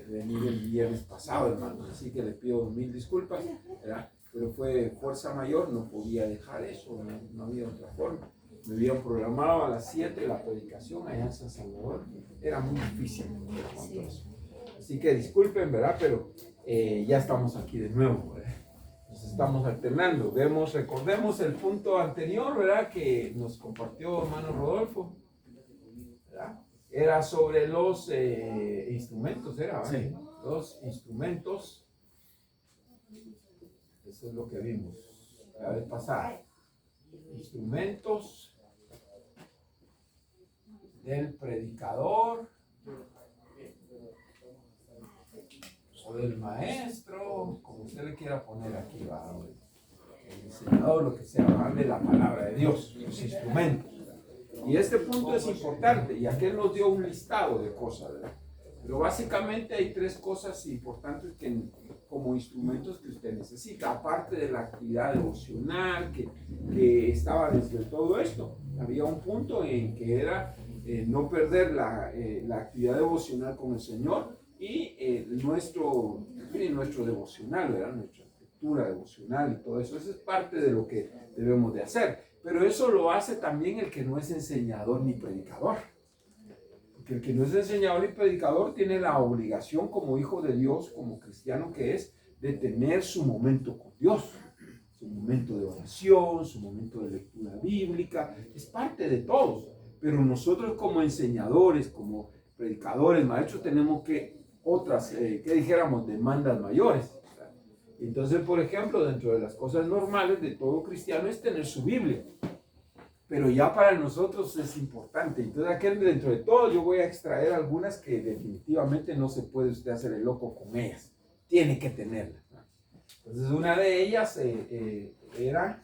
venir el viernes pasado, hermano, así que le pido mil disculpas, ¿verdad? Pero fue fuerza mayor, no podía dejar eso, no había otra forma. Me habían programado a las 7 la predicación allá en San Salvador, era muy difícil eso. Así que disculpen, ¿verdad? Pero ya estamos aquí de nuevo, ¿verdad? Nos estamos alternando. Recordemos el punto anterior, ¿verdad? Que nos compartió hermano Rodolfo, ¿verdad? Era sobre los instrumentos, ¿verdad? Sí. Los instrumentos. Eso es lo que vimos la vez pasada. Instrumentos del predicador o del maestro, como usted le quiera poner aquí, va, el enseñador, lo que sea, darle la palabra de Dios, los instrumentos. Y este punto es importante, y aquí él nos dio un listado de cosas, ¿verdad? Pero básicamente hay 3 cosas importantes como instrumentos que usted necesita, aparte de la actividad devocional que estaba dentro de todo esto. Había un punto en que era no perder la actividad devocional con el Señor y nuestro devocional, ¿verdad? Nuestra lectura devocional y todo eso. Eso es parte de lo que debemos de hacer. Pero eso lo hace también el que no es enseñador ni predicador. Porque el que no es enseñador ni predicador tiene la obligación como hijo de Dios, como cristiano que es, de tener su momento con Dios. Su momento de oración, su momento de lectura bíblica. Es parte de todos. Pero nosotros como enseñadores, como predicadores, maestros, tenemos que otras, que dijéramos, demandas mayores. Entonces, por ejemplo, dentro de las cosas normales de todo cristiano es tener su Biblia. Pero ya para nosotros es importante. Entonces, aquí dentro de todo yo voy a extraer algunas que definitivamente no se puede usted hacer el loco con ellas. Tiene que tenerlas. Entonces, una de ellas era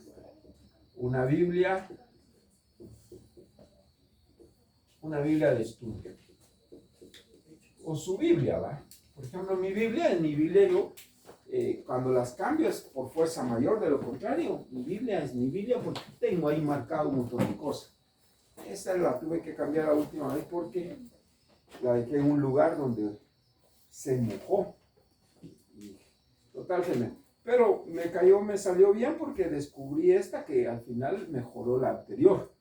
una Biblia de estudio. O su Biblia, ¿va? Por ejemplo, en mi Biblia yo, cuando las cambio es por fuerza mayor, de lo contrario, mi Biblia es mi Biblia porque tengo ahí marcado un montón de cosas. Esa la tuve que cambiar la última vez porque la dejé en un lugar donde se mojó. Y, total, pero me salió bien porque descubrí esta que al final mejoró la anterior.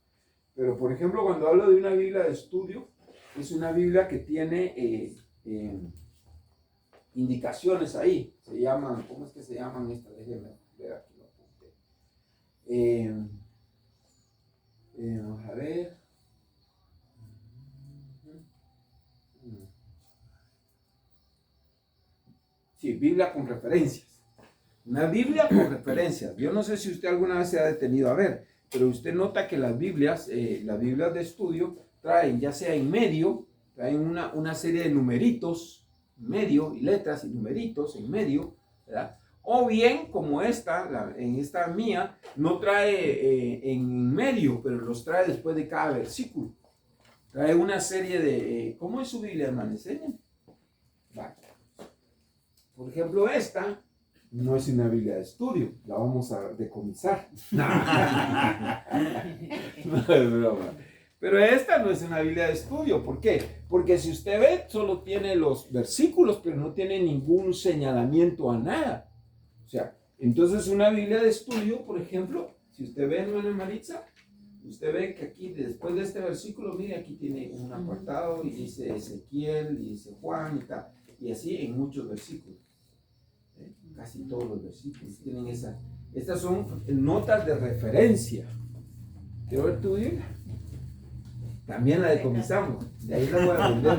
Pero, por ejemplo, cuando hablo de una Biblia de estudio, es una Biblia que tiene indicaciones ahí. Se llaman, ¿cómo es que se llaman estas? Déjenme ver aquí lo apunté. Vamos a ver. Sí, Biblia con referencias. Una Biblia con referencias. Yo no sé si usted alguna vez se ha detenido a ver, pero usted nota que las Biblias de estudio traen, ya sea en medio, traen una serie de numeritos, medio, y letras y numeritos en medio, ¿verdad? O bien, como en esta mía, no trae en medio, pero los trae después de cada versículo. Trae una serie de... ¿Cómo es su Biblia, hermano? ¿Enseñan? Vale. Por ejemplo, esta no es una Biblia de estudio, la vamos a decomisar. No es broma. Pero esta no es una Biblia de estudio. ¿Por qué? Porque si usted ve, solo tiene los versículos, pero no tiene ningún señalamiento a nada. O sea, entonces una Biblia de estudio, por ejemplo, si usted ve, hermana Maritza, usted ve que aquí, después de este versículo, mire, aquí tiene un apartado y dice Ezequiel, y dice Juan y tal. Y así en muchos versículos. Casi todos los versículos tienen esa. Estas son notas de referencia. ¿Quiero ver tu Biblia? También la decomisamos. De ahí la voy a vender.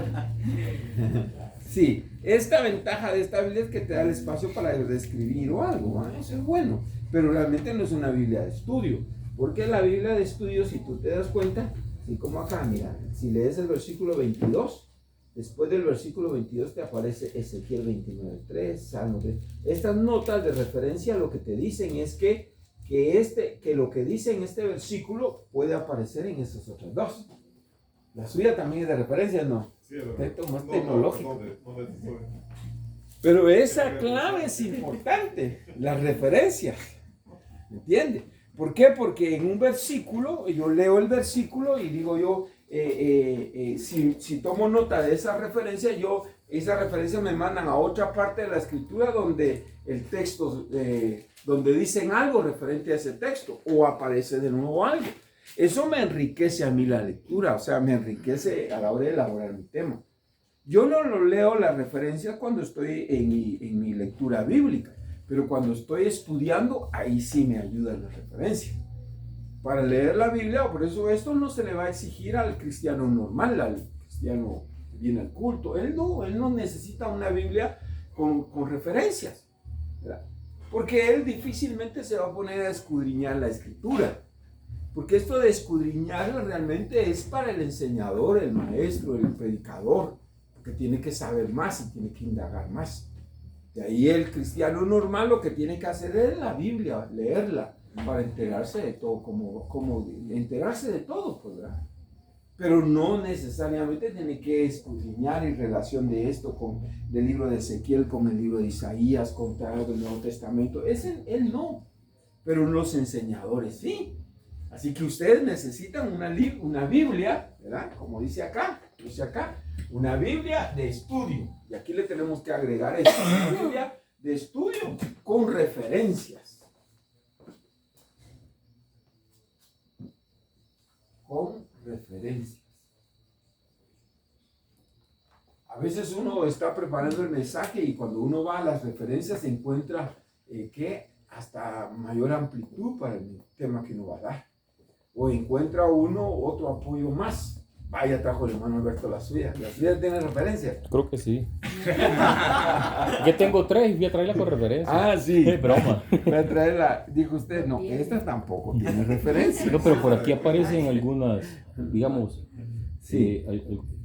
Sí, esta ventaja de esta Biblia es que te da el espacio para describir o algo. Eso es bueno. Pero realmente no es una Biblia de estudio. Porque la Biblia de estudio, si tú te das cuenta, así como acá, mira, si lees el versículo 22. Después del versículo 22 te aparece Ezequiel 29:3, Salmo 3. Estas notas de referencia lo que te dicen es que lo que dice en este versículo puede aparecer en esas otras dos. La suya también es de referencia, ¿no? Sí, aspecto más tecnológico. Pero esa clave es importante, las referencias. ¿Me entiende? ¿Por qué? Porque en un versículo, yo leo el versículo y digo yo, si tomo nota de esa referencia, yo esas referencias me mandan a otra parte de la escritura donde el texto, donde dicen algo referente a ese texto o aparece de nuevo algo. Eso me enriquece a mí la lectura, o sea, me enriquece a la hora de elaborar mi tema. Yo no lo leo las referencias cuando estoy en mi lectura bíblica, pero cuando estoy estudiando, ahí sí me ayudan las referencias. Para leer la Biblia, por eso esto no se le va a exigir al cristiano normal, al cristiano que viene al culto. Él no necesita una Biblia con referencias, ¿verdad? Porque él difícilmente se va a poner a escudriñar la escritura. Porque esto de escudriñar realmente es para el enseñador, el maestro, el predicador, que tiene que saber más y tiene que indagar más. De ahí el cristiano normal lo que tiene que hacer es la Biblia, leerla, para enterarse de todo, como enterarse de todo, pues, ¿verdad? Pero no necesariamente tiene que escudriñar en relación de esto con del libro de Ezequiel, con el libro de Isaías, con todo el Nuevo Testamento. Él no, pero los enseñadores sí. Así que ustedes necesitan una Biblia, ¿verdad? Como dice acá, una Biblia de estudio. Y aquí le tenemos que agregar esto, una Biblia de estudio con referencias. Con referencias. A veces uno está preparando el mensaje y cuando uno va a las referencias se encuentra que hasta mayor amplitud para el tema que uno va a dar. O encuentra uno otro apoyo más. Vaya, trajo el hermano Alberto la suya. ¿La suya tiene referencia? Creo que sí. Yo tengo 3 y voy a traerla con referencia. Ah, sí. Es broma. Voy a traerla. Dijo usted, no, esta tampoco tiene referencia. No, pero por aquí aparecen algunas, digamos, sí.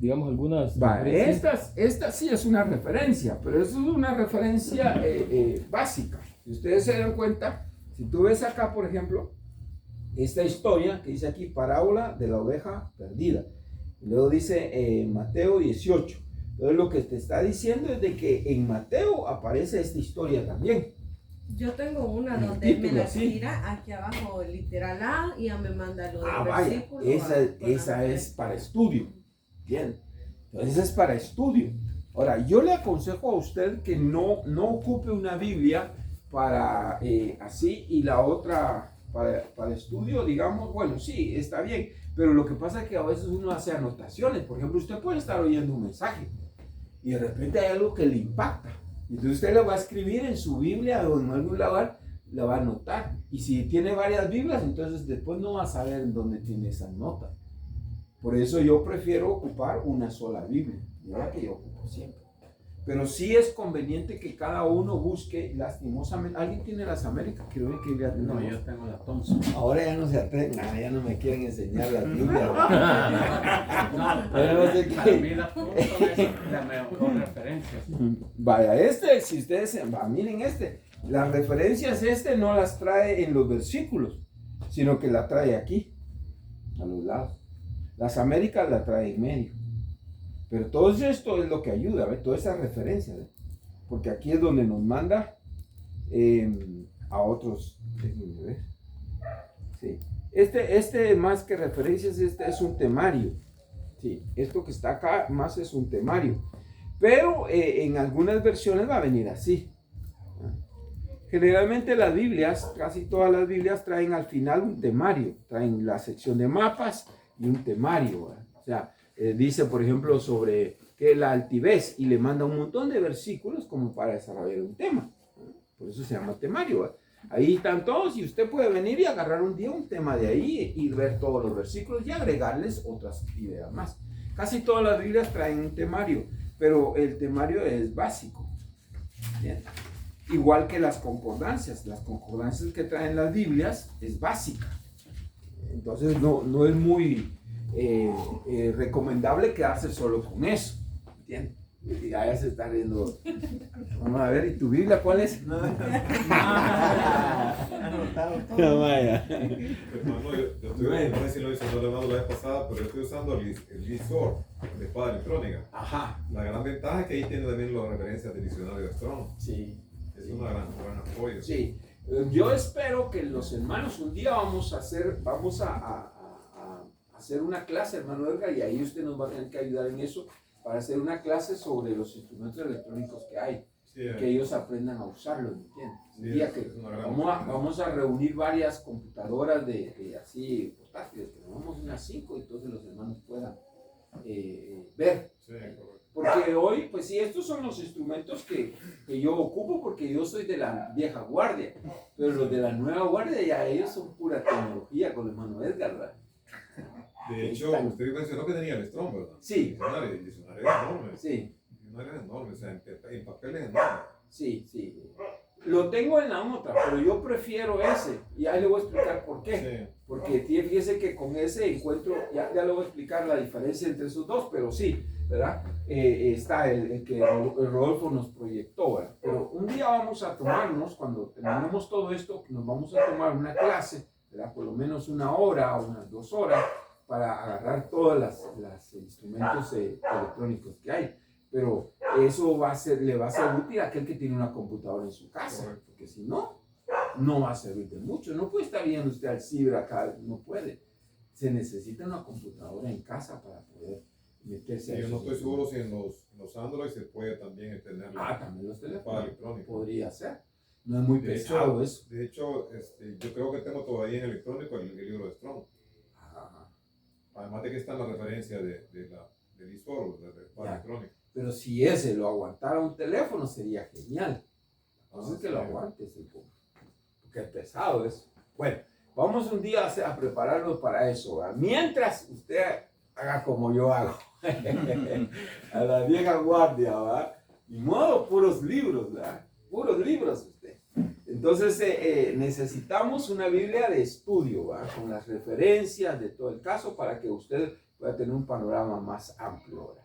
Digamos algunas. Vale, esta sí es una referencia, pero eso es una referencia básica. Si ustedes se dan cuenta, si tú ves acá, por ejemplo, esta historia que dice aquí, parábola de la oveja perdida. Y luego dice Mateo 18. Entonces lo que te está diciendo es de que en Mateo aparece esta historia también. Yo tengo una donde título, me la tira aquí abajo literal A y ya me manda lo del versículo. Esa es para estudio. Bien. Entonces es para estudio. Ahora, yo le aconsejo a usted que no ocupe una Biblia para así y la otra para estudio, digamos, bueno, sí, está bien, pero lo que pasa es que a veces uno hace anotaciones. Por ejemplo, usted puede estar oyendo un mensaje y de repente hay algo que le impacta. Entonces usted lo va a escribir en su Biblia o en algún lugar, la va a anotar. Y si tiene varias Biblias, entonces después no va a saber en dónde tiene esa nota. Por eso yo prefiero ocupar una sola Biblia, la que yo ocupo siempre. Pero sí es conveniente que cada uno busque, lastimosamente. ¿Alguien tiene las Américas? Creo que ya no, yo tengo la Thompson. Ahora ya no se atreven, ya no me quieren enseñar las Biblias. No sé qué. A mí la Thompson es la mejor referencia. Vaya, si ustedes, miren las referencias no las trae en los versículos, sino que la trae aquí, a los lados. Las Américas la trae en medio. Pero todo esto es lo que ayuda, ¿ves? Toda esa referencia, ¿ves? Porque aquí es donde nos manda a otros. Déjenme ver. Sí. Más que referencias, es un temario. Sí, esto que está acá más es un temario. Pero en algunas versiones va a venir así. Generalmente las Biblias, casi todas las Biblias traen al final un temario. Traen la sección de mapas y un temario, ¿verdad? O sea, dice, por ejemplo, sobre que la altivez y le manda un montón de versículos como para desarrollar un tema. Por eso se llama temario, ¿verdad? Ahí están todos y usted puede venir y agarrar un día un tema de ahí y ver todos los versículos y agregarles otras ideas más. Casi todas las Biblias traen un temario, pero el temario es básico. ¿Bien? Igual que las concordancias que traen las Biblias es básica. Entonces no es muy recomendable quedarse solo con eso. ¿Entiendes? Y ya se está riendo. Vamos a ver, ¿y tu Biblia cuál es? No vaya. Hermano, yo estoy, no sé si lo hizo la vez pasada, pero yo estoy usando el Lisor de espada electrónica. Ajá. La gran ventaja es que ahí tiene también las referencias del diccionario de Strong. Sí. Es un gran apoyo. Sí. Yo espero que los hermanos un día vamos a hacer una clase, hermano Edgar, y ahí usted nos va a tener que ayudar en eso, para hacer una clase sobre los instrumentos electrónicos que hay, Sí, que ellos aprendan a usarlos, ¿me entiendes? sí, Un día es que una gran vamos a reunir varias computadoras de así portátiles, que vamos unas 5 y entonces los hermanos puedan ver. Sí, correcto. Porque hoy, pues sí, estos son los instrumentos que yo ocupo porque yo soy de la vieja guardia, pero los de la nueva guardia ya ellos son pura tecnología con el hermano Edgar, ¿verdad? De hecho, usted mencionó que tenía el Strong, ¿verdad? Sí. El diccionario es enorme. Sí, El diccionario es enorme, o sea, en papel es enorme. sí, sí. Lo tengo en la otra, pero yo prefiero ese. Y ahí le voy a explicar por qué. Sí. Porque fíjese que con ese encuentro, ya le voy a explicar la diferencia entre esos dos, pero sí, ¿verdad? Está el que el Rodolfo nos proyectó, ¿verdad? Pero un día vamos a tomarnos, cuando terminemos todo esto, nos vamos a tomar una clase, ¿verdad? Por lo menos 1 hora o unas 2 horas para agarrar todos los instrumentos electrónicos que hay. Pero eso le va a ser útil a aquel que tiene una computadora en su casa, Correcto. porque si no, no va a servir de mucho. No puede estar viendo usted al ciber acá, no puede. Se necesita una computadora en casa para poder meterse a Sí, yo no esos estoy seguro instrumentos. si en los Android se puede también tener También los para teléfonos. electrónico. Podría ser. No es muy De pesado hecho, eso. de hecho yo creo que tengo todavía en electrónico el libro de Strong. Ajá. Además de que está en la referencia del eSword, para Ya. electrónico. Pero si ese lo aguantara un teléfono sería genial. Entonces que lo sí. aguante ese poco. Porque es pesado eso. Bueno, vamos un día a prepararnos para eso, ¿verdad? Mientras usted haga como yo hago. A la vieja guardia, ¿verdad? Ni modo, puros libros, ¿verdad? Puros libros usted. Entonces necesitamos una Biblia de estudio, ¿verdad? Con las referencias de todo el caso para que usted pueda tener un panorama más amplio, ¿verdad?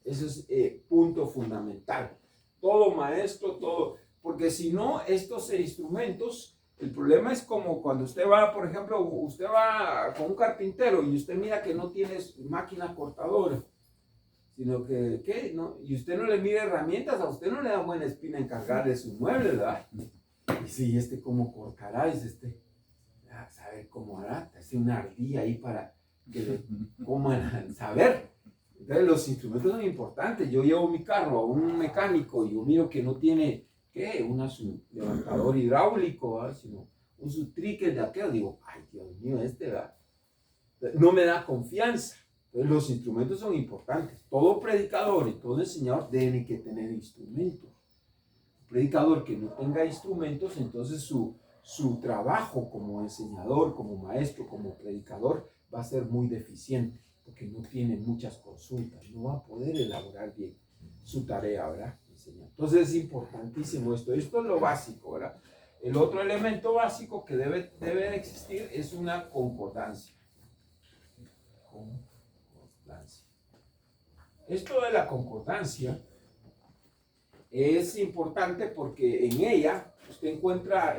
Eso es punto fundamental. Todo maestro, todo, porque si no, estos instrumentos, el problema es como cuando usted va, por ejemplo, usted va con un carpintero y usted mira que no tiene máquina cortadora, sino que, ¿qué? ¿No? Y usted no le mide herramientas, a usted no le da buena espina encargarle su mueble, ¿verdad? Y si cómo cortará, dice saber cómo hará, hace una ardilla ahí para que le coman, saber. Entonces los instrumentos son importantes. Yo llevo mi carro a un mecánico y yo miro que no tiene, ¿qué? Su levantador hidráulico, ¿verdad? Sino un subtrique de aquello. Digo, ay, Dios mío, ¿verdad? No me da confianza. Entonces los instrumentos son importantes. Todo predicador y todo enseñador deben que tener instrumentos. Un predicador que no tenga instrumentos, entonces su trabajo como enseñador, como maestro, como predicador va a ser muy deficiente, porque no tiene muchas consultas, no va a poder elaborar bien su tarea, ¿verdad? Entonces es importantísimo esto. Esto es lo básico, ¿verdad? El otro elemento básico que debe existir es una concordancia. Esto de la concordancia es importante porque en ella usted encuentra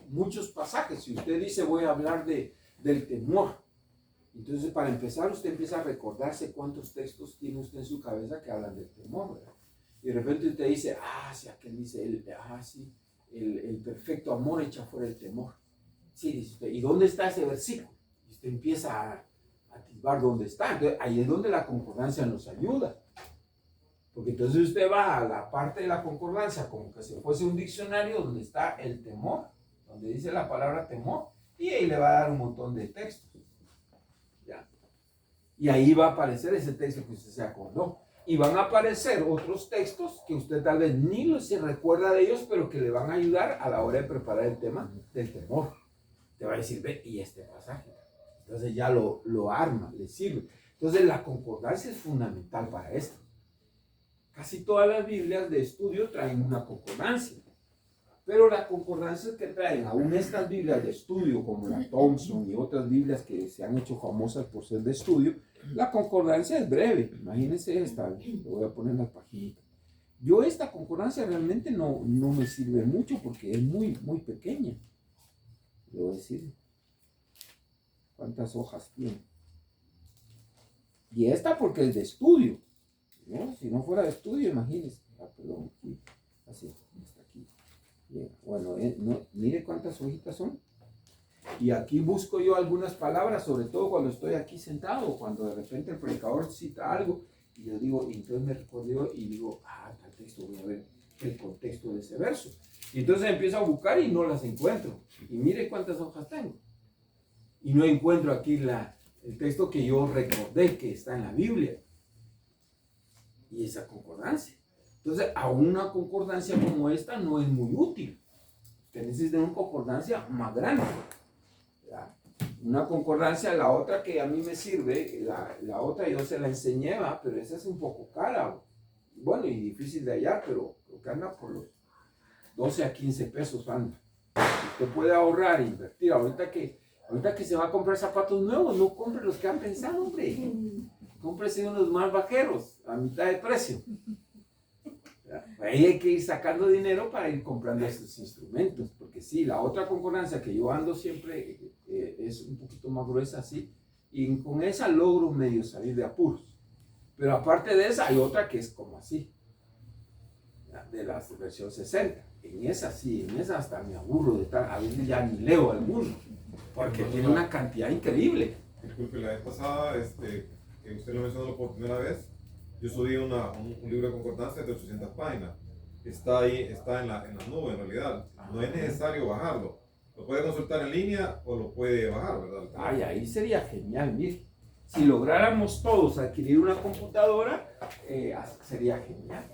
muchos pasajes. Si usted dice voy a hablar del temor, entonces para empezar usted empieza a recordarse cuántos textos tiene usted en su cabeza que hablan del temor, ¿verdad? Y de repente usted dice, si aquel dice, el perfecto amor echa fuera el temor. Sí, dice usted, ¿y dónde está ese versículo? Y usted empieza a atisbar dónde está. Entonces ahí es donde la concordancia nos ayuda. Porque entonces usted va a la parte de la concordancia como que si fuese un diccionario donde está el temor, donde dice la palabra temor, y ahí le va a dar un montón de textos. ¿Ya? Y ahí va a aparecer ese texto que usted se acordó. Y van a aparecer otros textos que usted tal vez ni se recuerda de ellos, pero que le van a ayudar a la hora de preparar el tema del temor. Te va a decir, ve, y este pasaje. Entonces ya lo arma, le sirve. Entonces la concordancia es fundamental para esto. Casi todas las Biblias de estudio traen una concordancia. Pero las concordancias que traen, aún estas Biblias de estudio, como la Thompson y otras Biblias que se han hecho famosas por ser de estudio, la concordancia es breve. Imagínense esta, le voy a poner la página. Yo esta concordancia realmente no me sirve mucho porque es muy, muy pequeña. Le voy a decir cuántas hojas tiene. Y esta porque es de estudio, ¿no? Si no fuera de estudio, imagínense. Perdón, aquí, así, hasta aquí. Bueno, mire cuántas hojitas son. Y aquí busco yo algunas palabras, sobre todo cuando estoy aquí sentado, cuando de repente el predicador cita algo y yo digo, y entonces me recuerdo y digo, tal texto, voy a ver el contexto de ese verso. Y entonces empiezo a buscar y no las encuentro. Y mire cuántas hojas tengo. Y no encuentro aquí el texto que yo recordé que está en la Biblia. Y esa concordancia. Entonces, a una concordancia como esta no es muy útil. Usted necesita una concordancia más grande. ¿Verdad? Una concordancia, la otra que a mí me sirve, la otra yo se la enseñé, pero esa es un poco cara. Bueno, y difícil de hallar, pero creo que anda por los 12 a 15 pesos anda. Usted puede ahorrar e invertir. Ahorita que se va a comprar zapatos nuevos, no compre los que han pensado, hombre. Cómprese unos más bajeros, a mitad de precio. Ahí hay que ir sacando dinero para ir comprando estos instrumentos, porque sí, la otra concordancia que yo ando siempre es un poquito más gruesa así, y con esa logro medio salir de apuros. Pero aparte de esa hay otra que es como así, de la versión 60. En esa sí, en esa hasta me aburro de estar, a veces ya ni leo alguno, porque tiene una cantidad increíble. Disculpe, la vez pasada, que usted lo mencionó por primera vez, yo subí un libro de concordancia de 800 páginas. Está ahí, está en la nube en realidad. No es necesario bajarlo. Lo puede consultar en línea o lo puede bajar, ¿verdad? Ay, ahí sería genial, mire. Si lográramos todos adquirir una computadora, sería genial.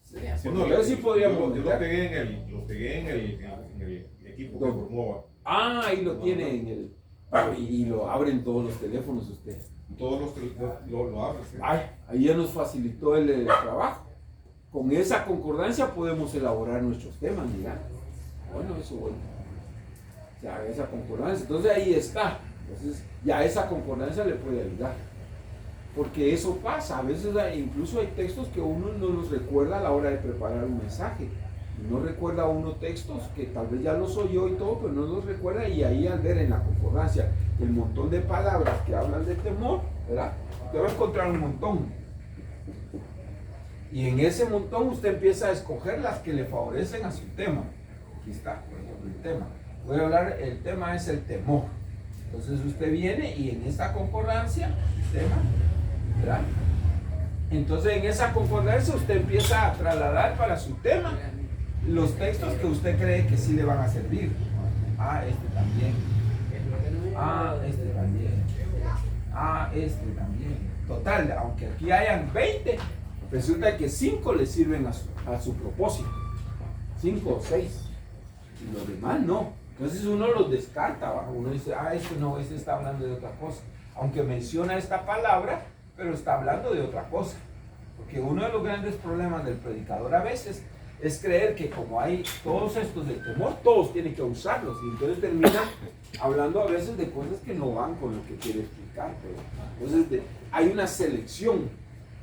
Sí, no, yo sí podríamos. Yo lo pegué en el equipo que formó. Ahí lo tiene en el. Y lo abren todos los teléfonos usted. Todos lo abren. ¿Sí? Ahí ya nos facilitó el trabajo. Con esa concordancia podemos elaborar nuestros temas, mira. Bueno, eso bueno. O sea, esa concordancia. Entonces ahí está. Entonces ya esa concordancia le puede ayudar. Porque eso pasa. A veces incluso hay textos que uno no los recuerda a la hora de preparar un mensaje. No recuerda uno textos que tal vez ya los oyó y todo, pero no los recuerda, y ahí al ver en la concordancia el montón de palabras que hablan de temor, ¿verdad? Usted va a encontrar un montón. Y en ese montón usted empieza a escoger las que le favorecen a su tema. Aquí está, por ejemplo, el tema. Voy a hablar, el tema es el temor. Entonces usted viene y en esta concordancia, el tema, ¿verdad? Entonces en esa concordancia usted empieza a trasladar para su tema los textos que usted cree que sí le van a servir. Este también. Este también. Este también. Total, aunque aquí hayan 20, resulta que 5 le sirven a su propósito. 5 o 6. Y los demás no. Entonces uno los descarta. Uno dice, este no, este está hablando de otra cosa. Aunque menciona esta palabra, pero está hablando de otra cosa. Porque uno de los grandes problemas del predicador a veces es creer que como hay todos estos de temor, todos tienen que usarlos, y entonces terminan hablando a veces de cosas que no van con lo que quiere explicar. Entonces hay una selección,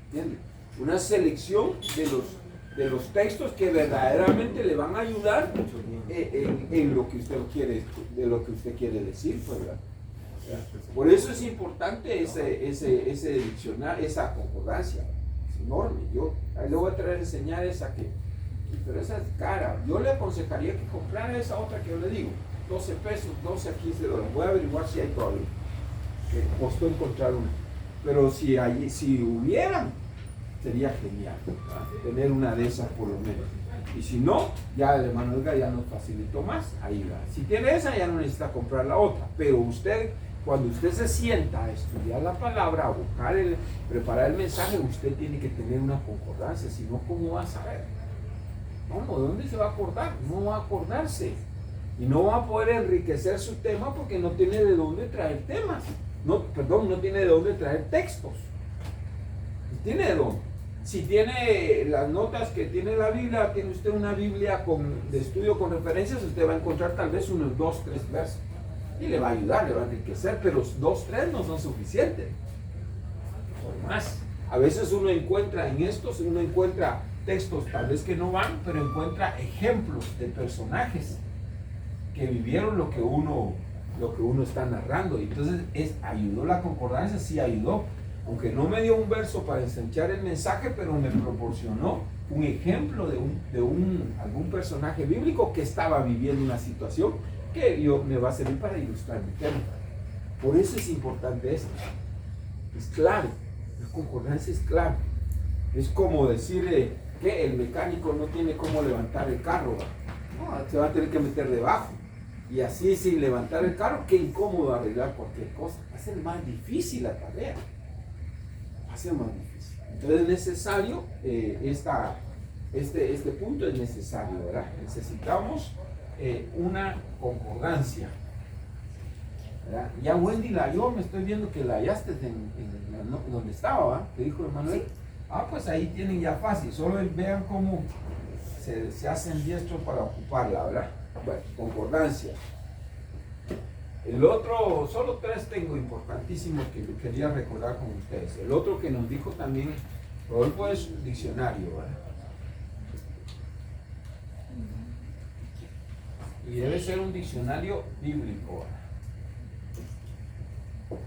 ¿entiendes? Una selección de los textos que verdaderamente le van a ayudar en lo que usted quiere, de lo que usted quiere decir, pues, ¿verdad? Por eso es importante ese diccionario, esa concordancia. Es enorme. Yo le voy a traer a enseñar esa pero esa es cara. Yo le aconsejaría que comprara esa otra que yo le digo, 12 pesos, 12 a 15 dólares. Voy a averiguar si hay todavía. Que costó encontrar una. Pero si hubieran, sería genial, ¿verdad? Tener una de esas por lo menos. Y si no, ya el hermano Edgar ya nos facilitó más. Ahí va. Si tiene esa, ya no necesita comprar la otra. Pero usted, cuando usted se sienta a estudiar la palabra, a buscar preparar el mensaje, usted tiene que tener una concordancia. Si no, ¿cómo va a saber? ¿Cómo? ¿De dónde se va a acordar? No va a acordarse. Y no va a poder enriquecer su tema porque no tiene de dónde traer temas. No tiene de dónde traer textos. ¿Tiene de dónde? Si tiene las notas que tiene la Biblia, tiene usted una Biblia de estudio con referencias, usted va a encontrar tal vez unos 2, 3 versos. Y le va a ayudar, le va a enriquecer, pero 2, 3 no son suficientes. Por más. A veces uno encuentra textos tal vez que no van, pero encuentra ejemplos de personajes que vivieron lo que uno está narrando. Y entonces ayudó la concordancia, sí ayudó, aunque no me dio un verso para ensanchar el mensaje, pero me proporcionó un ejemplo de algún personaje bíblico que estaba viviendo una situación que me va a servir para ilustrar mi tema. Por eso es importante esto. Es clave, la concordancia es clave. Es como decir que el mecánico no tiene cómo levantar el carro, ¿va? No, se va a tener que meter debajo. Y así sin levantar el carro, qué incómodo arreglar cualquier cosa. Va a ser más difícil la tarea. Va a ser más difícil. Entonces es necesario, este punto es necesario, ¿verdad? Necesitamos una concordancia, ¿verdad? Ya Wendy la halló, me estoy viendo que la hallaste donde estaba, ¿va? ¿Te dijo Emanuel? Sí. Ah, pues ahí tienen ya fácil, solo vean cómo se hacen diestros para ocuparla, ¿verdad? Bueno, concordancia. El otro, solo tres tengo importantísimos que quería recordar con ustedes. El otro que nos dijo también Rodolfo es diccionario, ¿verdad? Y debe ser un diccionario bíblico, ¿verdad?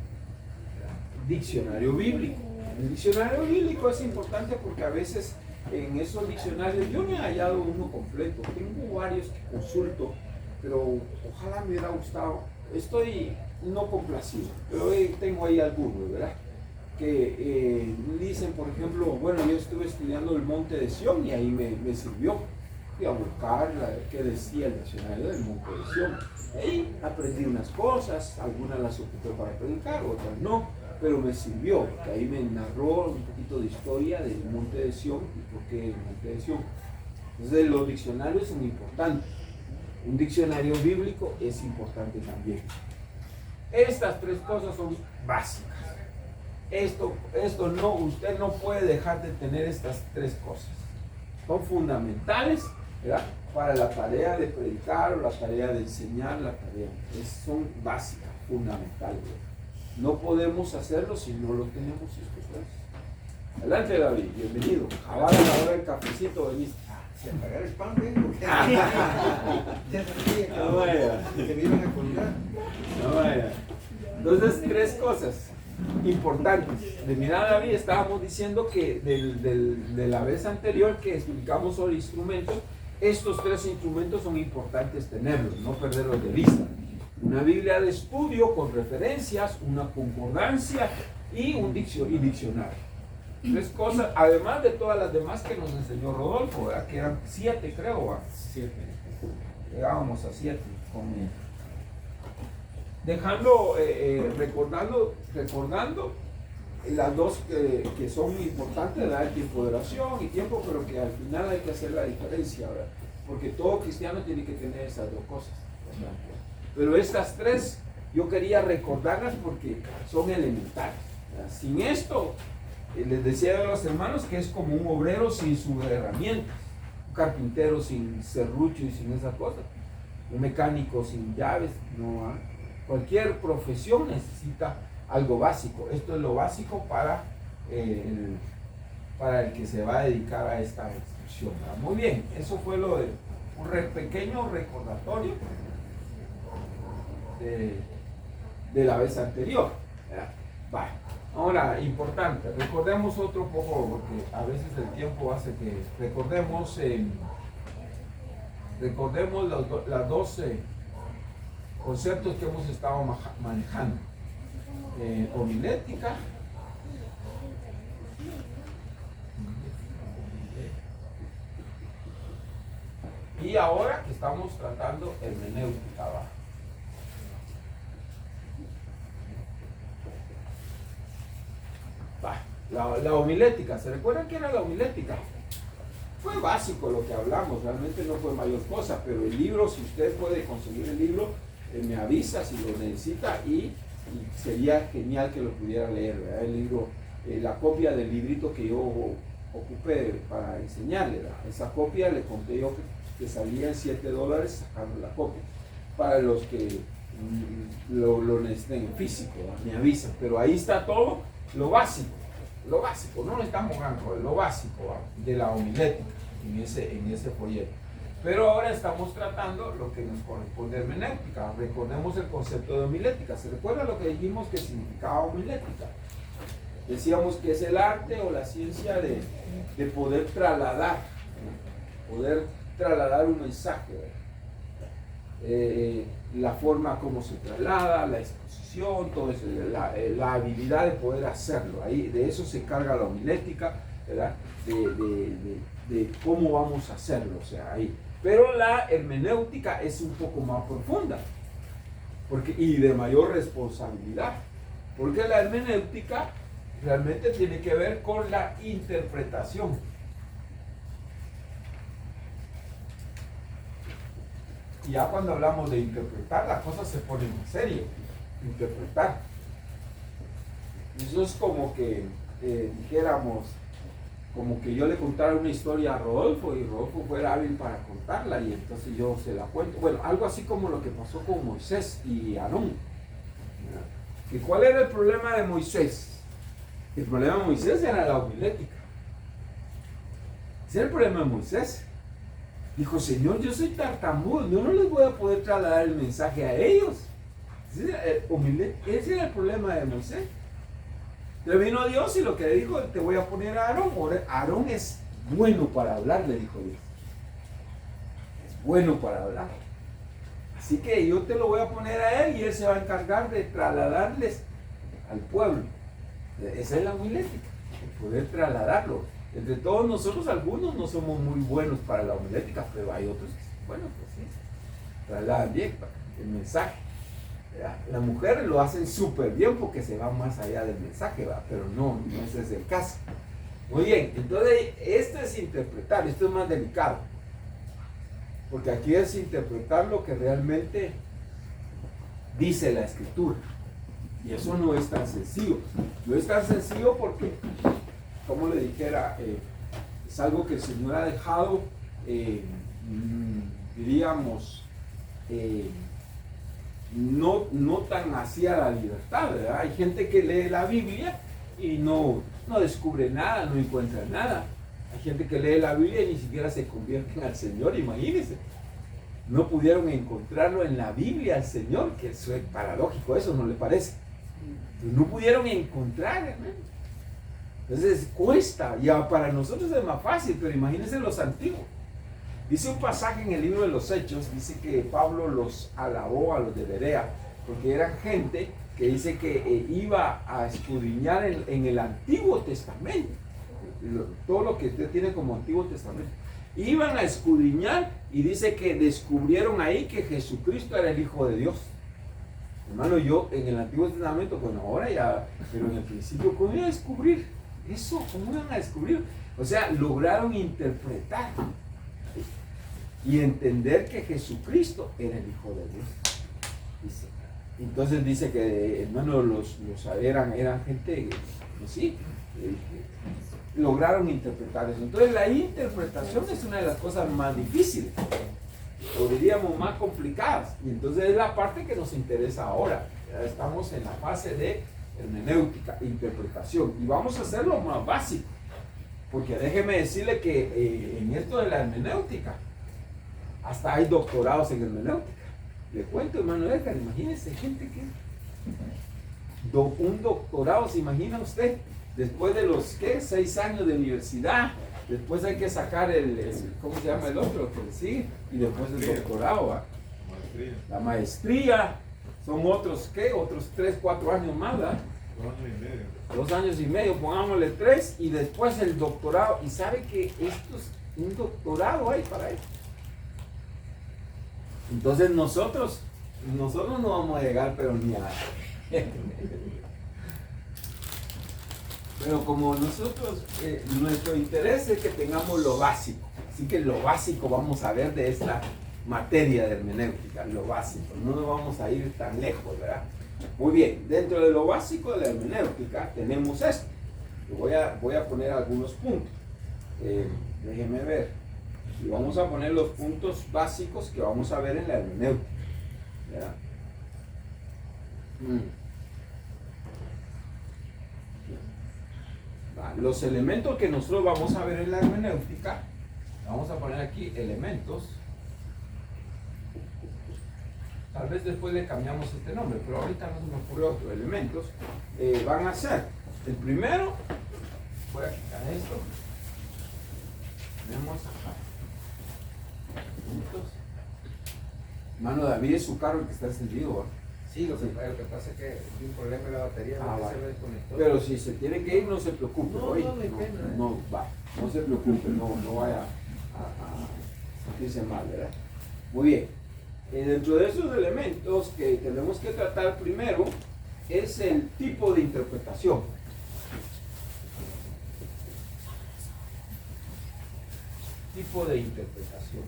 Diccionario bíblico. El diccionario bíblico es importante porque a veces en esos diccionarios yo no he hallado uno completo, tengo varios que consulto, pero ojalá me hubiera gustado. Estoy no complacido, pero tengo ahí algunos, ¿verdad? Que dicen, por ejemplo, bueno, yo estuve estudiando el Monte de Sión y ahí me sirvió. Fui a buscar qué decía el diccionario del Monte de Sión. Ahí aprendí unas cosas, algunas las ocupé para predicar, otras no, pero me sirvió, porque ahí me narró un poquito de historia del Monte de Sión y por qué el Monte de Sión. Entonces los diccionarios son importantes. Un diccionario bíblico es importante también. Estas tres cosas son básicas. Esto no, usted no puede dejar de tener estas tres cosas. Son fundamentales, ¿verdad? Para la tarea de predicar o la tarea de enseñar, son básicas, fundamentales. No podemos hacerlo si no lo tenemos estos tres. Adelante, David, bienvenido. Ahora a la hora del cafecito veniste. Si apagar el pan, porque ya sabía no vaya. Que me iban a colgar. No vaya. Entonces, tres cosas importantes. De mirada, David, estábamos diciendo que de la vez anterior que explicamos sobre instrumentos, estos tres instrumentos son importantes tenerlos, no perderlos de vista. Una Biblia de estudio con referencias, una concordancia y un diccionario. Tres cosas, además de todas las demás que nos enseñó Rodolfo, ¿verdad? Que eran 7, creo. ¿verdad? 7. Llegábamos a 7. Dejando, recordando las dos que son importantes, ¿verdad? El tiempo de oración y tiempo, pero que al final hay que hacer la diferencia, ¿verdad? Porque todo cristiano tiene que tener esas dos cosas, ¿verdad? Pero estas tres yo quería recordarlas porque son elementales, ¿verdad? Sin esto, les decía a los hermanos que es como un obrero sin sus herramientas, un carpintero sin serrucho y sin esas cosas, un mecánico sin llaves, no hay. Cualquier profesión necesita algo básico. Esto es lo básico para el que se va a dedicar a esta instrucción. Muy bien, eso fue lo de un pequeño recordatorio de la vez anterior. Vale. Ahora, importante, recordemos otro poco, porque a veces el tiempo hace que recordemos las dos conceptos que hemos estado manejando. Homilética y ahora que estamos tratando hermenéutica. La homilética, ¿se recuerdan qué era la homilética? Fue básico lo que hablamos, realmente no fue mayor cosa, pero el libro, si usted puede conseguir el libro, me avisa si lo necesita y sería genial que lo pudiera leer, ¿verdad? El libro, la copia del librito que yo ocupé para enseñarle, ¿verdad? Esa copia le conté yo que salía en $7 sacando la copia. Para los que lo necesiten en físico, ¿verdad? Me avisan, pero ahí está todo lo básico, no le estamos ganando, lo básico, ¿verdad? De la homilética en ese folleto. Pero ahora estamos tratando lo que nos corresponde a hermenéutica. Recordemos el concepto de homilética. ¿Se recuerda lo que dijimos que significaba homilética? Decíamos que es el arte o la ciencia de poder trasladar un mensaje. La forma como se traslada, la exposición, todo eso, la habilidad de poder hacerlo. Ahí, de eso se encarga la homilética. ¿verdad? De cómo vamos a hacerlo, o sea, ahí. Pero la hermenéutica es un poco más profunda y de mayor responsabilidad, porque la hermenéutica realmente tiene que ver con la interpretación. Y ya cuando hablamos de interpretar, la cosa se pone en serio. Interpretar. Eso es como que dijéramos, como que yo le contara una historia a Rodolfo y Rodolfo fuera hábil para contarla y entonces yo se la cuento. Bueno, algo así como lo que pasó con Moisés y Aarón. ¿Y cuál era el problema de Moisés? El problema de Moisés era la homilética. Ese era el problema de Moisés. Dijo, Señor, yo soy tartamudo, yo no les voy a poder trasladar el mensaje a ellos. Ese era el problema de Moisés. Le vino Dios y lo que le dijo, te voy a poner a Aarón. Aarón es bueno para hablar, le dijo Dios. Es bueno para hablar. Así que yo te lo voy a poner a él y él se va a encargar de trasladarles al pueblo. Esa es la homilética, poder trasladarlo. Entre todos nosotros, algunos no somos muy buenos para la homilética, pero hay otros que, bueno, pues sí, trasladan bien el mensaje. Las mujeres lo hacen súper bien porque se van más allá del mensaje, ¿verdad? Pero no ese es el caso. Muy bien, entonces esto es interpretar, esto es más delicado. Porque aquí es interpretar lo que realmente dice la Escritura. Y eso no es tan sencillo. No es tan sencillo porque, como le dijera, es algo que el Señor ha dejado, diríamos, no tan hacia la libertad, ¿verdad? Hay gente que lee la Biblia y no descubre nada, no encuentra nada. Hay gente que lee la Biblia y ni siquiera se convierten al Señor, imagínense. No pudieron encontrarlo en la Biblia al Señor, que eso es paradójico, eso no le parece. No pudieron encontrar, hermano. Entonces cuesta, ya para nosotros es más fácil, pero imagínense los antiguos. Dice un pasaje en el libro de los Hechos, dice que Pablo los alabó a los de Berea, porque eran gente que dice que iba a escudriñar en el Antiguo Testamento, todo lo que usted tiene como Antiguo Testamento. Iban a escudriñar y dice que descubrieron ahí que Jesucristo era el Hijo de Dios. Hermano, yo en el Antiguo Testamento, bueno, ahora ya, pero en el principio, ¿cómo iban a descubrir eso? ¿Cómo iban a descubrir? O sea, lograron interpretar y entender que Jesucristo era el Hijo de Dios. Dice. Entonces dice que, hermano, eran gente, pues sí, lograron interpretar eso. Entonces la interpretación es una de las cosas más difíciles, o diríamos más complicadas, y entonces es la parte que nos interesa ahora. Ya estamos en la fase de hermenéutica, interpretación, y vamos a hacer lo más básico, porque déjeme decirle que en esto de la hermenéutica hasta hay doctorados en hermenéutica. Le cuento, hermano Edgar, imagínese gente que un doctorado, ¿se imagina usted? Después de los 6 años de universidad, después hay que sacar ¿cómo se llama el otro? Sí, y después el doctorado, ¿va? La maestría, son otros 3, 4 años más, ¿verdad? 2 años y medio, pongámosle 3, y después el doctorado. Y sabe que un doctorado hay para eso. Entonces nosotros no vamos a llegar, pero ni a... Pero como nosotros, nuestro interés es que tengamos lo básico. Así que lo básico vamos a ver de esta materia de hermenéutica, lo básico. No nos vamos a ir tan lejos, ¿verdad? Muy bien, dentro de lo básico de la hermenéutica tenemos esto. Voy a poner algunos puntos. Déjenme ver. Y vamos a poner los puntos básicos que vamos a ver en la hermenéutica. ¿Verdad? Los elementos que nosotros vamos a ver en la hermenéutica, vamos a poner aquí elementos. Tal vez después le cambiamos este nombre, pero ahorita no se me ocurre otro. Elementos van a ser, el primero, voy a quitar esto. Tenemos puntos. Hermano David, es su carro el que está encendido, ¿verdad? Sí, lo que pasa es que hay un problema en la batería, Ah, no vale. se lo desconectó. Pero si se tiene que ir, no se preocupe. No, oye, no hay pena. no, va, no se preocupe, no vaya a sentirse mal, ¿verdad? Muy bien. Dentro de esos elementos que tenemos que tratar primero es el tipo de interpretación. Tipo de interpretación.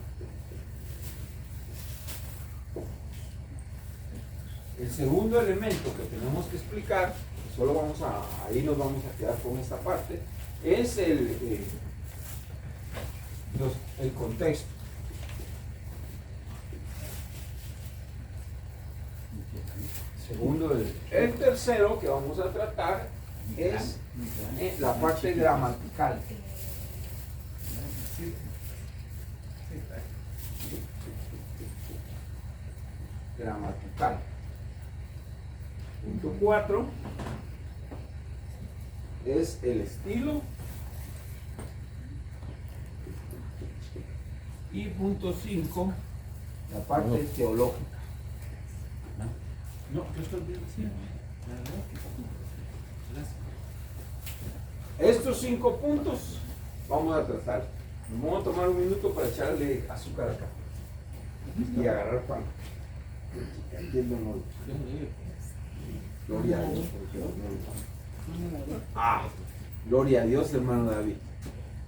El segundo elemento que tenemos que explicar, que solo ahí nos vamos a quedar con esta parte, es el contexto. Segundo, el tercero que vamos a tratar es la parte gramatical. Gramatical. Punto 4 es el estilo. Y punto 5, la parte teológica. No, yo estoy bien, sí. Estos 5 puntos vamos a tratar. Nos vamos a tomar un minuto para echarle azúcar acá y agarrar pan. Entiendo, no. Gloria a Dios. Gloria a Dios, hermano David.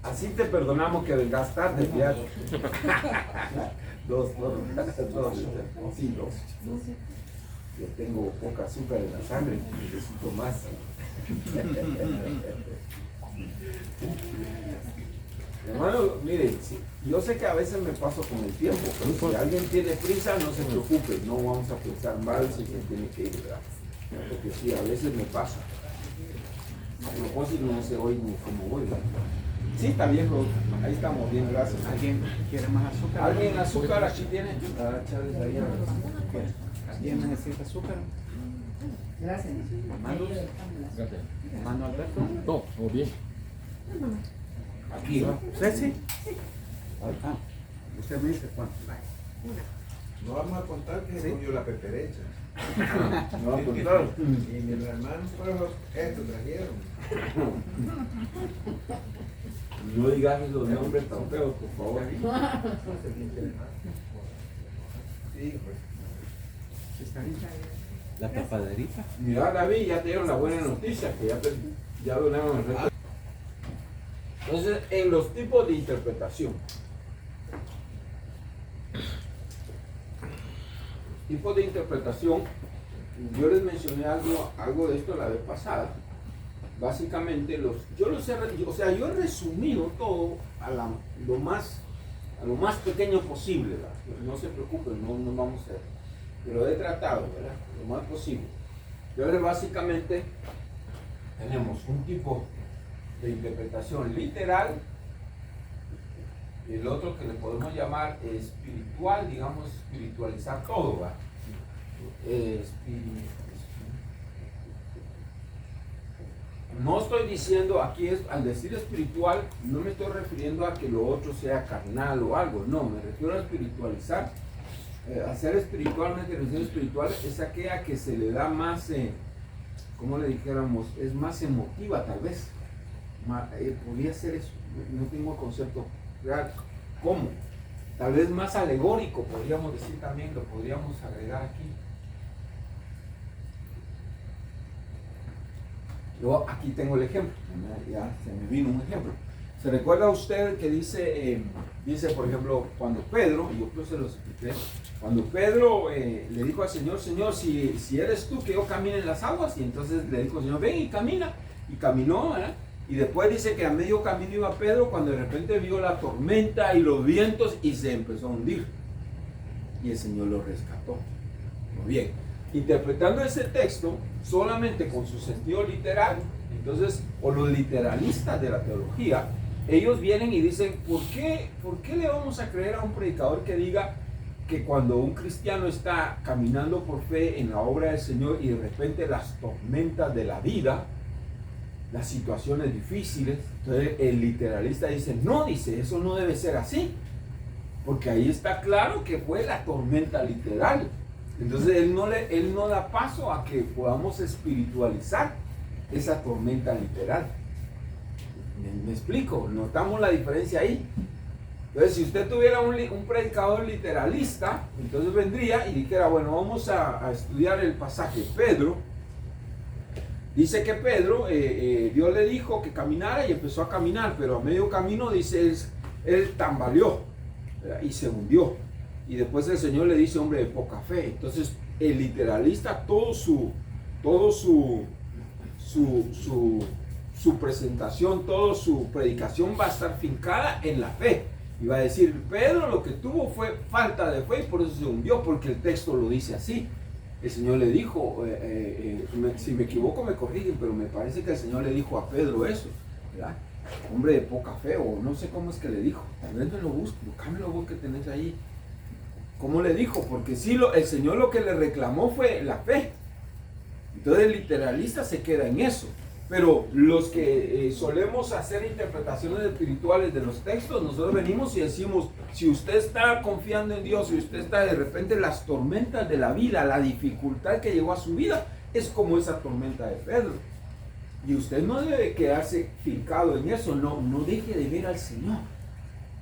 Así te perdonamos que vengas tarde, fíjate. Dos. Yo tengo poca azúcar en la sangre, necesito más. Hermano, mire, yo sé que a veces me paso con el tiempo, pero si alguien tiene prisa, no se preocupe, no vamos a pensar mal si se tiene que ir, ¿verdad? Porque sí, a veces me pasa. A propósito, no sé hoy ni cómo voy, ¿verdad? Sí, está bien, ahí estamos bien, gracias. ¿Alguien quiere más azúcar? ¿Alguien azúcar aquí tiene? ¿Alguien necesita azúcar? Gracias. ¿Mandos? Gracias. ¿Mando Alberto? No, muy bien. Aquí, ¿no? ¿Usted sí? Ah, usted me dice cuánto. No vamos a contar que se comió la peperecha. No, al contrario. Y mis hermanos, pues, esto trajeron. No digas esos nombres tan feos, por favor. Sí, pues. ¿La tapaderita? Mira, David, ya te dieron la buena noticia, que ya donaron el resto. Entonces, en los tipos de interpretación. Tipos de interpretación, yo les mencioné algo de esto la vez pasada. Básicamente, yo he resumido todo a lo más pequeño posible, ¿verdad? No se preocupen, no vamos a... Pero he tratado, ¿verdad? Lo más posible. Entonces, básicamente, tenemos un tipo de interpretación literal y el otro que le podemos llamar espiritual, digamos, espiritualizar todo, ¿verdad? No estoy diciendo aquí, al decir espiritual, no me estoy refiriendo a que lo otro sea carnal o algo, no, me refiero a espiritualizar. Hacer espiritualmente, religión espiritual es aquella que se le da más, como le dijéramos, es más emotiva tal vez. Podría ser eso, no tengo concepto real. ¿Cómo? Tal vez más alegórico, podríamos decir también, lo podríamos agregar aquí. Yo aquí tengo el ejemplo, ya se me vino un ejemplo. ¿Se recuerda usted que dice, por ejemplo, cuando Pedro, y yo creo que se lo expliqué, cuando Pedro le dijo al Señor, Señor, si eres tú que yo camine en las aguas, y entonces le dijo al Señor, ven y camina, y caminó, ¿verdad? Y después dice que a medio camino iba Pedro cuando de repente vio la tormenta y los vientos y se empezó a hundir. Y el Señor lo rescató. Muy bien. Interpretando ese texto solamente con su sentido literal, entonces, o los literalistas de la teología, ellos vienen y dicen, ¿por qué le vamos a creer a un predicador que diga que cuando un cristiano está caminando por fe en la obra del Señor y de repente las tormentas de la vida, las situaciones difíciles, entonces el literalista dice, no, dice, eso no debe ser así, porque ahí está claro que fue la tormenta literal, Entonces él no da paso a que podamos espiritualizar esa tormenta literal. ¿Me explico? Notamos la diferencia ahí. Entonces, si usted tuviera un predicador literalista, entonces vendría y dijera, bueno, vamos a estudiar el pasaje. Pedro, dice que Pedro, Dios le dijo que caminara y empezó a caminar, pero a medio camino, dice, él tambaleó, ¿verdad? Y se hundió. Y después el Señor le dice, hombre de poca fe. Entonces, el literalista, todo su presentación, toda su predicación va a estar fincada en la fe. Y va a decir, Pedro lo que tuvo fue falta de fe y por eso se hundió, porque el texto lo dice así. El Señor le dijo, si me equivoco me corrigen, pero me parece que el Señor le dijo a Pedro eso, ¿verdad? Hombre de poca fe, o no sé cómo es que le dijo. Tal vez me lo busque, buscámelo vos que tenés ahí. ¿Cómo le dijo? Porque sí, el Señor lo que le reclamó fue la fe. Entonces el literalista se queda en eso. Pero los que solemos hacer interpretaciones espirituales de los textos, nosotros venimos y decimos, si usted está confiando en Dios, si usted está de repente las tormentas de la vida, la dificultad que llegó a su vida, es como esa tormenta de Pedro. Y usted no debe quedarse fincado en eso, no deje de ver al Señor.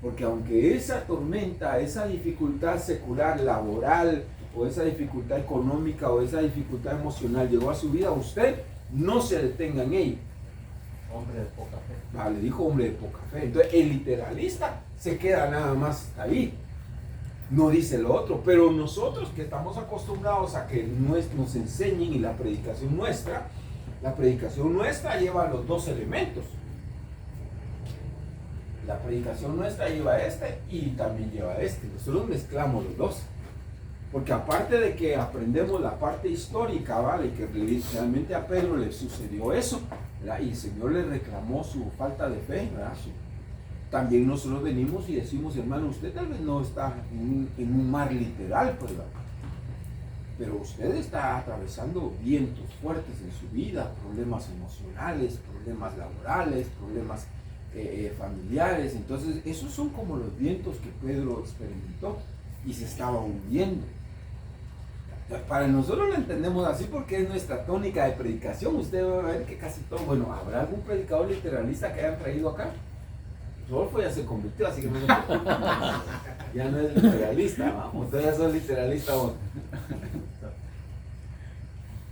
Porque aunque esa tormenta, esa dificultad secular, laboral, o esa dificultad económica, o esa dificultad emocional llegó a su vida, usted no se detenga en ella. Hombre de poca fe. Vale, dijo hombre de poca fe. Entonces el literalista se queda nada más ahí. No dice lo otro. Pero nosotros que estamos acostumbrados a que nos enseñen y la predicación nuestra lleva los dos elementos. La predicación nuestra lleva este y también lleva este. Nosotros mezclamos los dos. Porque aparte de que aprendemos la parte histórica, ¿vale? Que realmente a Pedro le sucedió eso, ¿verdad? Y el Señor le reclamó su falta de fe, ¿verdad? También nosotros venimos y decimos, hermano, usted tal vez no está en un mar literal, pues, ¿verdad? Pero usted está atravesando vientos fuertes en su vida, problemas emocionales, problemas laborales, problemas familiares. Entonces, esos son como los vientos que Pedro experimentó y se estaba hundiendo. Para nosotros lo entendemos así porque es nuestra tónica de predicación. Usted va a ver que casi todo, bueno, ¿habrá algún predicador literalista que hayan traído acá? Rodolfo ya se convirtió, así que no ya no es literalista, vamos, ustedes ya son literalistas vos.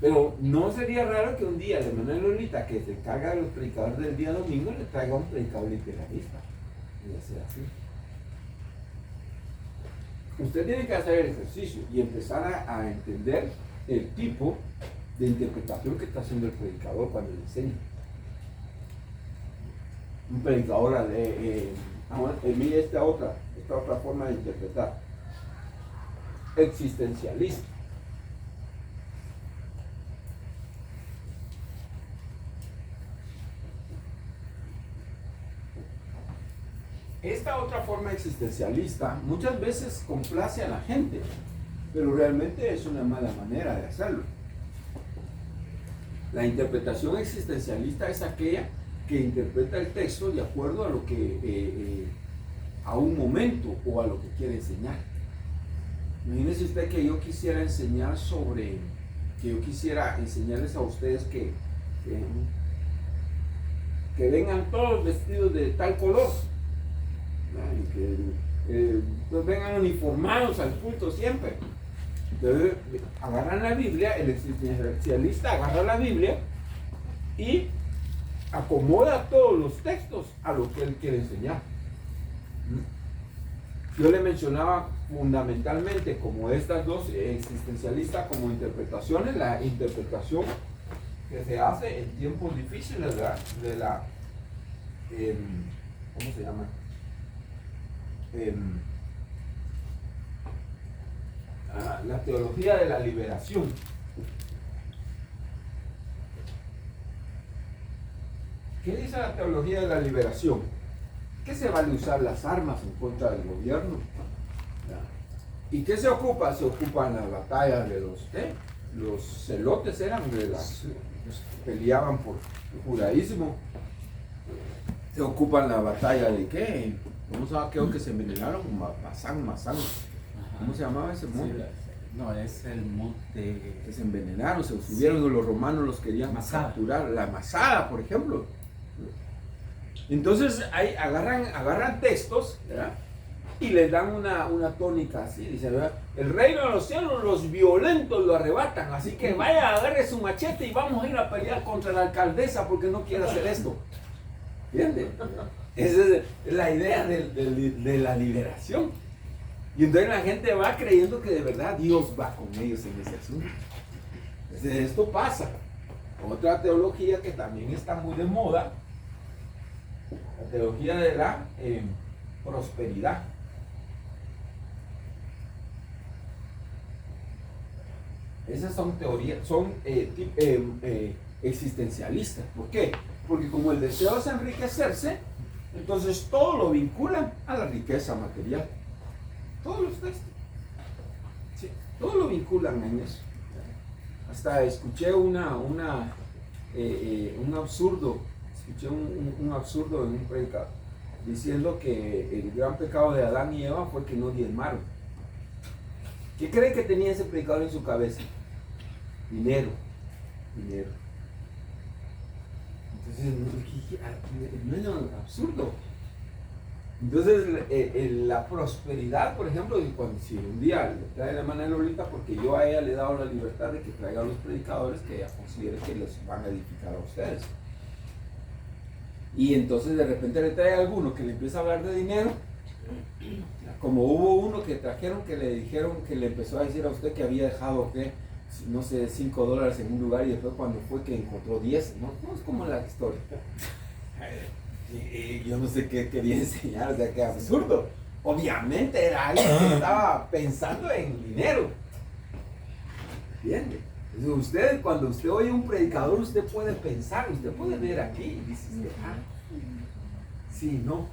Pero no sería raro que un día el hermano Lolita, que se encarga de los predicadores del día domingo, le traiga un predicador literalista. Y hacer así. Usted tiene que hacer el ejercicio y empezar a entender el tipo de interpretación que está haciendo el predicador cuando le enseña. Un predicador, mire esta otra forma de interpretar. Existencialista. Esta otra forma existencialista muchas veces complace a la gente, pero realmente es una mala manera de hacerlo. La interpretación existencialista es aquella que interpreta el texto de acuerdo a lo que a un momento o a lo que quiere enseñar. Imagínense usted que yo quisiera enseñarles a ustedes que vengan todos vestidos de tal color. Que vengan uniformados al culto siempre. Entonces agarran la Biblia, el existencialista agarra la Biblia y acomoda todos los textos a lo que él quiere enseñar. Yo le mencionaba fundamentalmente como estas dos, existencialistas como interpretaciones, la interpretación que se hace en tiempos difíciles de la ¿cómo se llama? La teología de la liberación. ¿Qué dice la teología de la liberación? Que se vale usar las armas en contra del gobierno. ¿Y qué se ocupa? Se ocupan las batallas de los celotes, eran de los que peleaban por el judaísmo. Se ocupan la batalla de qué. ¿Cómo se llama aquello que se envenenaron? Masán. ¿Cómo se llamaba ese monte? No, es el monte. Que se envenenaron, se subieron, los romanos los querían Masada. capturar, la Masada, por ejemplo. Entonces ahí agarran textos, ¿verdad? Y les dan una tónica así, dice, ¿verdad? El reino de los cielos, los violentos lo arrebatan, así que vaya, agarre su machete y vamos a ir a pelear contra la alcaldesa porque no quiere hacer esto. ¿Entiendes? Esa es la idea de la liberación. Y entonces la gente va creyendo que de verdad Dios va con ellos en ese asunto. Entonces esto pasa. Otra teología que también está muy de moda, la teología de la prosperidad. Esas son teorías, son existencialistas. ¿Por qué? Porque como el deseo es enriquecerse, entonces todo lo vinculan a la riqueza material. Todos los textos. Sí, todo lo vinculan en eso. Hasta escuché un absurdo, un absurdo en un predicador, diciendo que el gran pecado de Adán y Eva fue que no diezmaron. ¿Qué cree que tenía ese predicador en su cabeza? Dinero. Entonces, no es absurdo. Entonces, la prosperidad, por ejemplo, si un día le trae la mano a Lolita, porque yo a ella le he dado la libertad de que traiga a los predicadores que ella considere que les van a edificar a ustedes. Y entonces de repente le trae a alguno que le empieza a hablar de dinero, como hubo uno que trajeron que le dijeron, que le empezó a decir a usted que había dejado, no sé, $5 en un lugar y después cuando fue que encontró 10, no es como la historia. Y yo no sé qué quería enseñar, o sea, qué absurdo. Obviamente era alguien que estaba pensando en dinero. ¿Entiende? Entonces cuando usted oye un predicador, usted puede pensar, usted puede ver aquí y dice, sí, no.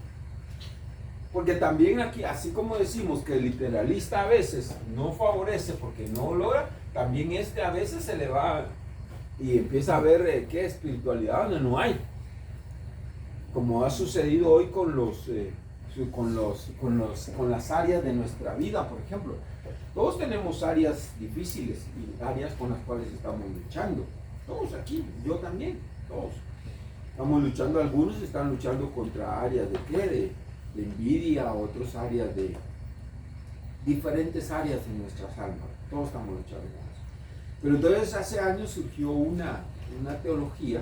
Porque también aquí, así como decimos que el literalista a veces no favorece porque no logra, también a veces se le va y empieza a ver qué espiritualidad donde no hay. Como ha sucedido hoy con las áreas de nuestra vida, por ejemplo. Todos tenemos áreas difíciles y áreas con las cuales estamos luchando. Todos aquí, yo también, todos. Estamos luchando, algunos están luchando contra áreas de envidia, otros áreas de diferentes áreas de nuestras almas. Todos estamos luchando con eso. Pero entonces hace años surgió una teología,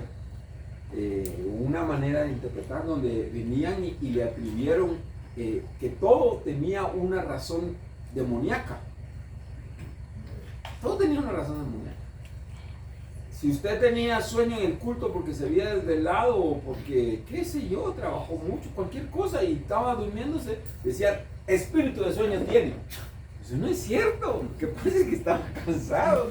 una manera de interpretar donde venían y le atribuyeron que todo tenía una razón demoníaca. Todo tenía una razón demoníaca. Si usted tenía sueño en el culto porque se había desvelado o porque, qué sé yo, trabajó mucho, cualquier cosa y estaba durmiéndose, decía, espíritu de sueño tiene. Eso no es cierto, lo que pasa es que estaba cansado.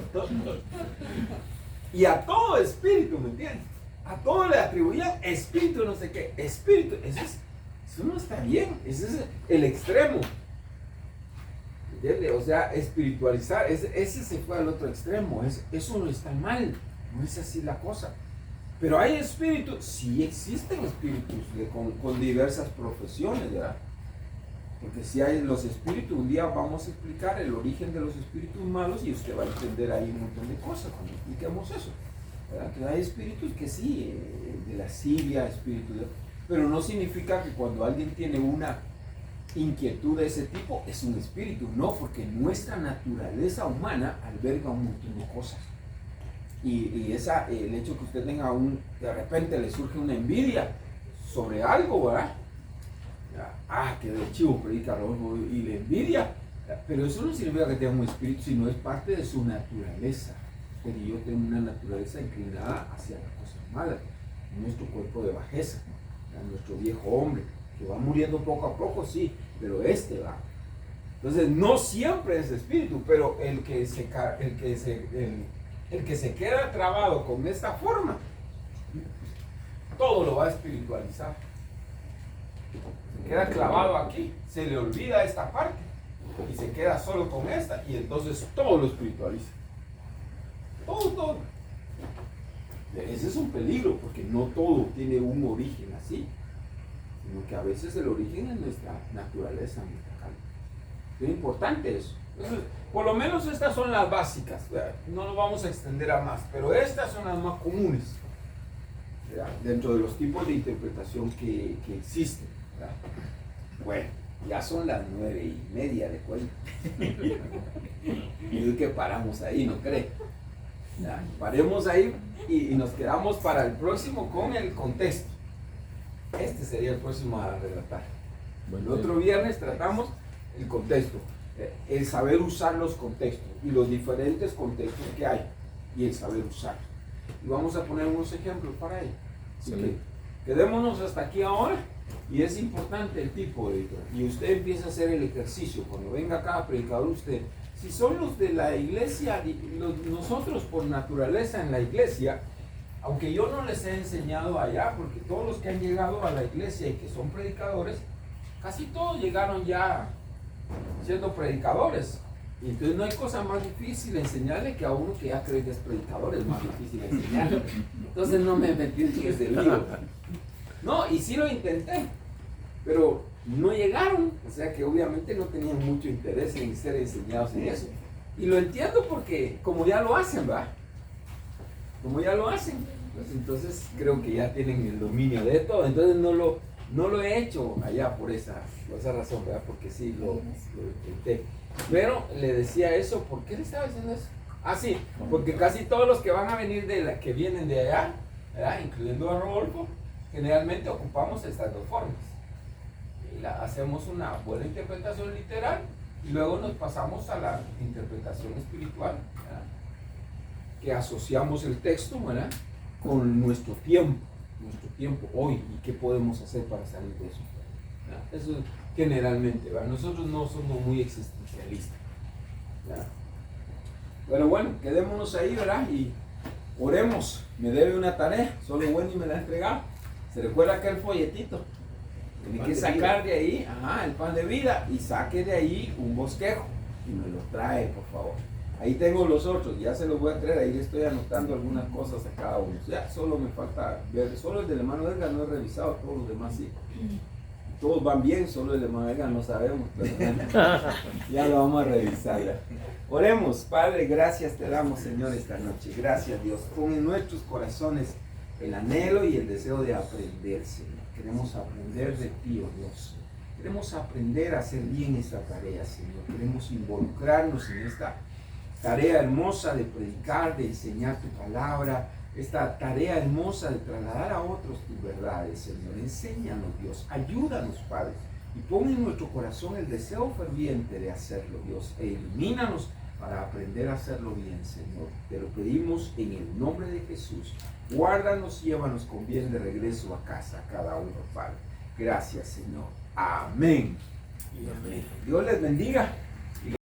Y a todo espíritu, ¿me entiendes? A todo le atribuían espíritu, no sé qué, espíritu. Eso no está bien, ese es el extremo. ¿Entiendes? O sea, espiritualizar, ese se fue al otro extremo, eso no está mal, no es así la cosa. Pero hay espíritus, sí existen espíritus con diversas profesiones, ¿verdad? Porque si hay los espíritus, un día vamos a explicar el origen de los espíritus malos y usted va a entender ahí un montón de cosas cuando expliquemos eso. ¿Verdad? Que hay espíritus que sí, de lascivia, espíritus pero no significa que cuando alguien tiene una inquietud de ese tipo es un espíritu, no, porque nuestra naturaleza humana alberga un montón de cosas. Y el hecho que usted tenga de repente le surge una envidia sobre algo, ¿verdad? Que de chivo predica Rodolfo y le envidia, pero eso no significa que tenga un espíritu, sino es parte de su naturaleza. Pero yo tengo una naturaleza inclinada hacia las cosas malas, nuestro cuerpo de bajeza, nuestro viejo hombre, que va muriendo poco a poco, sí, pero va. Entonces, no siempre es espíritu, pero el que se queda trabado con esta forma, todo lo va a espiritualizar. Se queda clavado aquí, se le olvida esta parte y se queda solo con esta y entonces todo lo espiritualiza. Todo. Ese es un peligro porque no todo tiene un origen así, sino que a veces el origen es nuestra naturaleza, nuestra carne. Es importante eso, Entonces, por lo menos estas son las básicas, ¿verdad? No nos vamos a extender a más, pero estas son las más comunes, ¿verdad? Dentro de los tipos de interpretación que existen, ¿verdad? Bueno, ya son las 9:30 de cuenta. Y que paramos ahí, ¿no cree? Ya, paremos ahí y nos quedamos para el próximo con el contexto. Este sería el próximo a relatar. El otro viernes tratamos el contexto, el saber usar los contextos y los diferentes contextos que hay y el saber usarlos. Y vamos a poner unos ejemplos para ello. Así que quedémonos hasta aquí ahora. Y es importante el tipo de editor. Y usted empieza a hacer el ejercicio. Cuando venga cada predicador, usted, si son los de la iglesia, nosotros por naturaleza en la iglesia, aunque yo no les he enseñado allá, porque todos los que han llegado a la iglesia y que son predicadores, casi todos llegaron ya siendo predicadores. Y entonces no hay cosa más difícil enseñarle que a uno que ya cree que es predicador, es más difícil enseñarle. Entonces no me metí en ese lío. No, y sí lo intenté, pero no llegaron, o sea que obviamente no tenían mucho interés en ser enseñados en eso. Y lo entiendo porque como ya lo hacen, ¿verdad? Como ya lo hacen, pues entonces creo que ya tienen el dominio de todo. Entonces no lo he hecho allá por esa razón, ¿verdad? Porque sí lo intenté. Pero le decía eso, ¿por qué le estaba diciendo eso? Ah, sí, porque casi todos los que van a venir que vienen de allá, ¿verdad? Incluyendo a Rodolfo, generalmente ocupamos estas dos formas. Hacemos una buena interpretación literal y luego nos pasamos a la interpretación espiritual, ¿verdad? Que asociamos el texto, ¿verdad? Con nuestro tiempo hoy y qué podemos hacer para salir de eso, ¿verdad? Eso generalmente, ¿verdad? Nosotros no somos muy existencialistas, ¿verdad? Pero bueno, quedémonos ahí, ¿verdad? Y oremos. Me debe una tarea, solo Wendy me la ha entregado. ¿Se recuerda aquel folletito? Tiene que sacar de ahí, el pan de vida, y saque de ahí un bosquejo y me lo trae, por favor. Ahí tengo los otros, ya se los voy a traer, ahí estoy anotando algunas cosas a cada uno. Ya solo me falta ver, solo el del hermano Edgar no he revisado, todos los demás sí. Todos van bien, solo el hermano Edgar no sabemos, pero ya lo vamos a revisar. Ya. Oremos, Padre, gracias te damos, Señor, esta noche. Gracias, Dios. Pon en nuestros corazones el anhelo y el deseo de aprender, Señor. Queremos aprender de ti, oh Dios. Queremos aprender a hacer bien esta tarea, Señor. Queremos involucrarnos en esta tarea hermosa de predicar, de enseñar tu palabra, esta tarea hermosa de trasladar a otros tus verdades, Señor. Enséñanos, Dios. Ayúdanos, Padre. Y pon en nuestro corazón el deseo ferviente de hacerlo, Dios. E ilumínanos para aprender a hacerlo bien, Señor. Te lo pedimos en el nombre de Jesús. Guárdanos y llévanos con bien de regreso a casa, cada uno, Padre. Gracias, Señor. Amén. Y amén. Dios les bendiga.